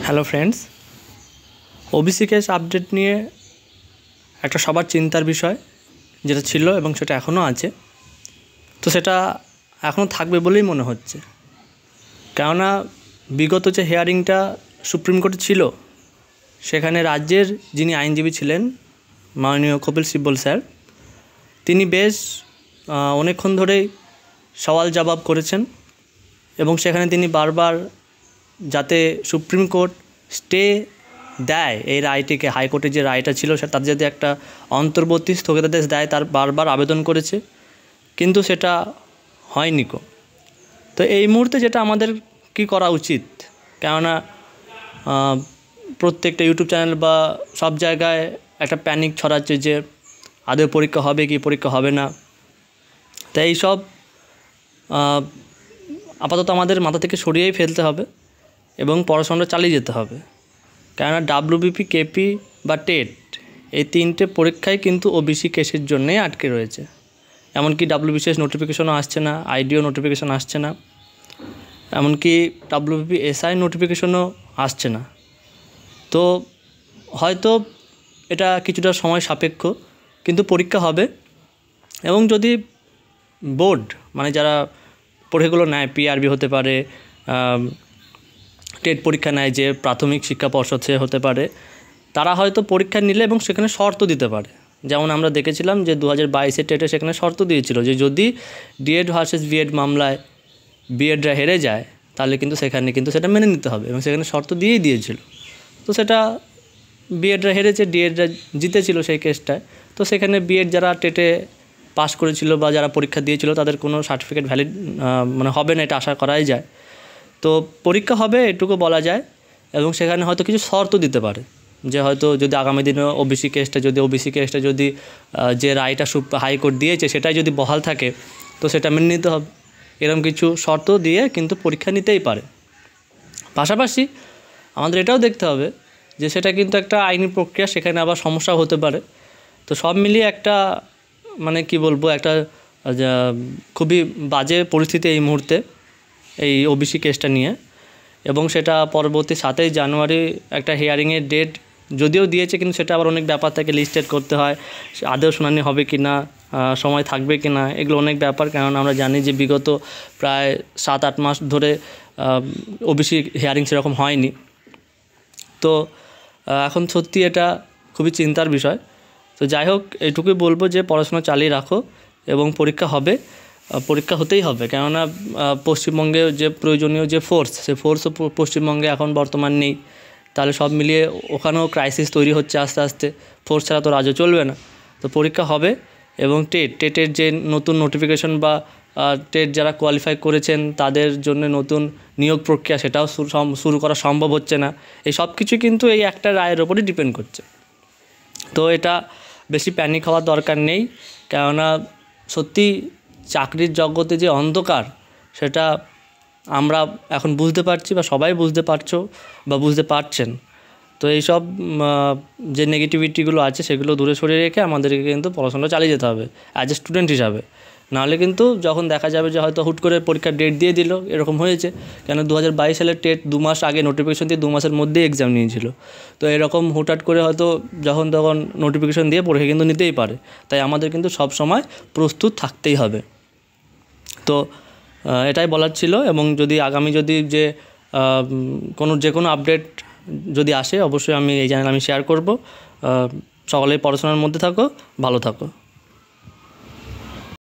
Hello friends, OBC case update নিয়ে একটা সবার চিন্তার বিষয় যেটা ছিল এবং সেটা এখনও আছে। তো সেটা এখনও থাকবে বলেই মনে হচ্ছে, কেননা বিগত যে হিয়ারিংটা সুপ্রিম কোর্টে ছিল সেখানে রাজ্যের যিনি আইনজীবী ছিলেন মাননীয় কপিল সিব্বল স্যার, তিনি বেশ অনেকক্ষণ ধরেই সওয়াল জবাব করেছেন এবং সেখানে তিনি বারবার যাতে সুপ্রিম কোর্ট স্টে দেয় এই রায়টিকে, হাইকোর্টের যে রায়টা ছিল তার যাতে একটা অন্তর্বর্তী স্থগিতাদেশ দেয় তার বারবার আবেদন করেছে, কিন্তু সেটা হয়নি। তো এই মুহূর্তে যেটা আমাদের কি করা উচিত, কেননা প্রত্যেকটা ইউটিউব চ্যানেল বা সব জায়গায় একটা প্যানিক ছড়াচ্ছে যে আদৌ পরীক্ষা হবে কি পরীক্ষা হবে না। তাই এইসব আপাতত আমাদের মাথা থেকে সরিয়েই ফেলতে হবে এবং পড়াশোনাটা চালিয়ে যেতে হবে, কেননা ডাব্লিউবিপি, কেপি বা টেট এই তিনটে পরীক্ষাই কিন্তু ওবিসি কেসের জন্যেই আটকে রয়েছে। এমনকি ডাব্লিউবিসিএস নোটিফিকেশনও আসছে না, আইডিও নোটিফিকেশন আসছে না, এমনকি ডাব্লিউবিপি এসআই নোটিফিকেশনও আসছে না। তো হয়তো এটা কিছুটা সময় সাপেক্ষ, কিন্তু পরীক্ষা হবে। এবং যদি বোর্ড মানে যারা পরীক্ষাগুলো নেয়, পিআরবি হতে পারে, টেট পরীক্ষা নেয় যে প্রাথমিক শিক্ষা পর্ষদ সে হতে পারে, তারা হয়তো পরীক্ষা নিলে এবং সেখানে শর্ত দিতে পারে। যেমন আমরা দেখেছিলাম যে 2022-এর টেটে সেখানে শর্ত দিয়েছিল যে যদি ডিএড ভার্সেস বিএড মামলায় বিএডরা হেরে যায় তাহলে কিন্তু সেখানে কিন্তু সেটা মেনে নিতে হবে, এবং সেখানে শর্ত দিয়েই দিয়েছিল। তো সেটা বিএডরা হেরেছে, ডিএডরা জিতেছিল সেই কেসটায়। তো সেখানে বিএড যারা টেটে পাস করেছিল বা যারা পরীক্ষা দিয়েছিল তাদের কোনো সার্টিফিকেট ভ্যালিড মানে হবে না, এটা আশা করাই যায়। তো পরীক্ষা হবে এটুকু বলা যায়, এবং সেখানে হয়তো কিছু শর্ত দিতে পারে যে হয়তো যদি আগামী দিনে ওবিসি কেসটা যদি যে রায়টা হাইকোর্ট দিয়েছে সেটাই যদি বহাল থাকে তো সেটা মেনে নিতে হবে, এরকম কিছু শর্ত দিয়ে কিন্তু পরীক্ষা নিতেই পারে। পাশাপাশি আমাদের এটাও দেখতে হবে যে সেটা কিন্তু একটা আইনি প্রক্রিয়া, সেখানে আবার সমস্যা হতে পারে। তো সব মিলিয়ে একটা মানে কি বলবো, একটা খুবই বাজে পরিস্থিতি এই মুহূর্তে এই ওবিসি কেসটা নিয়ে। এবং সেটা পরবর্তী 7ই জানুয়ারি একটা হিয়ারিংয়ের ডেট যদিও দিয়েছে, কিন্তু সেটা আবার অনেক ব্যাপার থাকে, লিস্টেড করতে হয়, আদৌ শুনানি হবে কি না, সময় থাকবে কি না, এগুলো অনেক ব্যাপার। কারণ আমরা জানি যে বিগত প্রায় 7-8 মাস ধরে ওবিসি হিয়ারিং সেরকম হয়নি। তো এখন সত্যি এটা খুবই চিন্তার বিষয়। তো যাই হোক, এইটুকুই বলবো যে পড়াশোনা চালিয়ে রাখো এবং পরীক্ষা হবে, পরীক্ষা হতেই হবে। কেননা পশ্চিমবঙ্গে যে প্রয়োজনীয় যে ফোর্স, সে ফোর্সও পশ্চিমবঙ্গে এখন বর্তমান নেই। তাহলে সব মিলিয়ে ওখানেও ক্রাইসিস তৈরি হচ্ছে আস্তে আস্তে, ফোর্স ছাড়া তো রাজ্য চলবে না। তো পরীক্ষা হবে এবং টেটের যে নতুন নোটিফিকেশন বা টেট যারা কোয়ালিফাই করেছেন তাদের জন্য নতুন নিয়োগ প্রক্রিয়া সেটাও শুরু করা সম্ভব হচ্ছে না। এই সব কিছু কিন্তু এই একটা রায়ের ওপরই ডিপেন্ড করছে। তো এটা বেশি প্যানিক হওয়ার দরকার নেই, কেননা সত্যি চাকরির জগতে যে অন্ধকার সেটা আমরা এখন বুঝতে পারছি, বা সবাই বুঝতে পারছো বা বুঝতে পারছেন। তো এইসব যে নেগেটিভিটিগুলো আছে সেগুলো দূরে সরিয়ে রেখে আমাদেরকে কিন্তু পড়াশোনা চালিয়ে যেতে হবে অ্যাজ এ স্টুডেন্ট হিসাবে। নাহলে কিন্তু যখন দেখা যাবে যে হয়তো হুট করে পরীক্ষার ডেট দিয়ে দিল, এরকম হয়েছে। কেন 2022 সালের টেট 2 মাস আগে নোটিফিকেশন দিয়ে 2 মাসের মধ্যেই এক্সাম নিয়েছিল। তো এরকম হুটহাট করে হয়তো যখন তখন নোটিফিকেশন দিয়ে পরীক্ষা কিন্তু নিতেই পারে। তাই আমাদের কিন্তু সব সময় প্রস্তুত থাকতেই হবে। তো এটাই বলার ছিল। এবং যদি আগামী যে কোনো আপডেট যদি আসে অবশ্যই আমি এই চ্যানেল শেয়ার করব। সকলেই পড়াশোনার মধ্যে থাকো, ভালো থাকো।